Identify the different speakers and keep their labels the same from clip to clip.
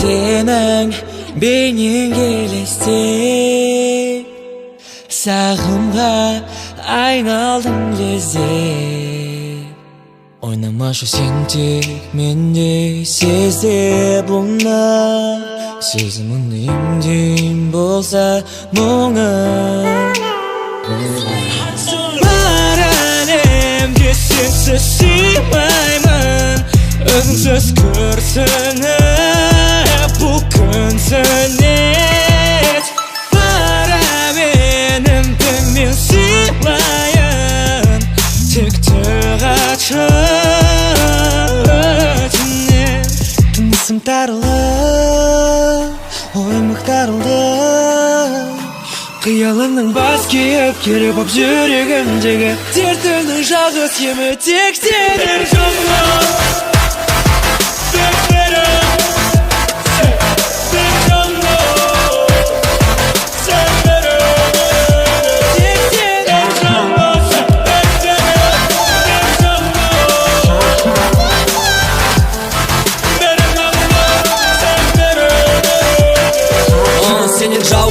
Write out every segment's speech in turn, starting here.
Speaker 1: senin beynin gelestek Sağımga aynaldın lezzet Oynama şu sentik mende sezde bulna Sözümünde imdim bolsa muңa Baranem sensiz sığmayman Özünsüz kürsüne bu gün sönnet Bara benim tümün sığmayan Tüktü kaçırtını Tümüsüm darıldı Oymuk darıldı Kıyalımның бас kiyip Kerip ap жүрегімдегі Дертімнің жалғыз емі Тек сенің жолың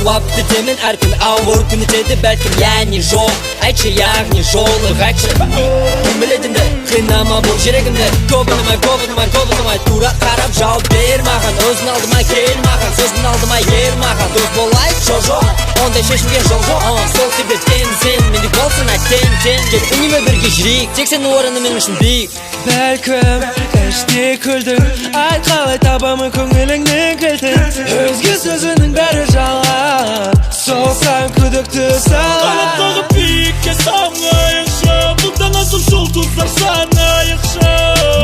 Speaker 1: Cevaptı demin her gün ağır günü dedi belki yani жол Ayçı yani жолы kaçı Kim biledin de kıynama bu yüreğimde Kovalamay Tura karab cevap vermağan Özün aldıma gelmağan Sözün aldıma yermağan Dost bolay çoğu Onda şeşimgen жол Сол себептен sen Mendik olsun ten Gel үнüme бірге жүрейік Тек сенің орны менің үшін биік Бәлкім кәште күлдің Айт қалай табамын көңіліңнің кілтін Өзге сөзінің бәрі жалған Солсаң күдікті сала
Speaker 2: Қалаптағы биікке самғайықшы Бұлдан асыл жұлдыздар санайықшы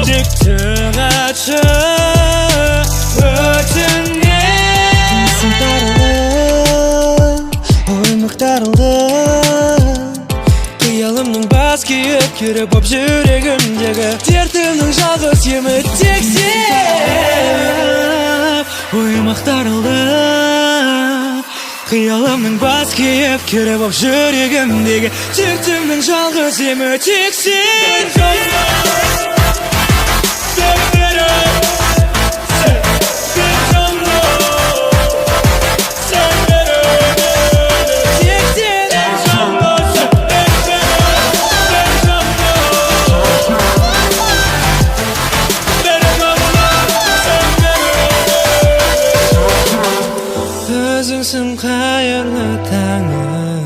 Speaker 1: Дикті қачы өтінен Тынысым тарылды Оймық тарылды Қиялымның бас киіп Керіп ап жүрегімдегі Дертімнің жалғыз емі Тек сен Оймық тарылды Қиялымның бас киіп Керіп ап жүрегімдегі Дертімнің жалғыз емі Тек сен Özünsün қайырлы таңым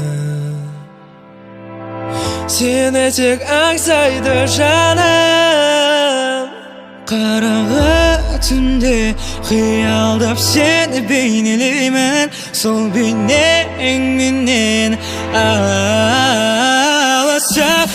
Speaker 1: Сені тек аңсайды жаным Қараңғы түнде қиялдап сені бейнелеймін Сол бейнеңменен алысып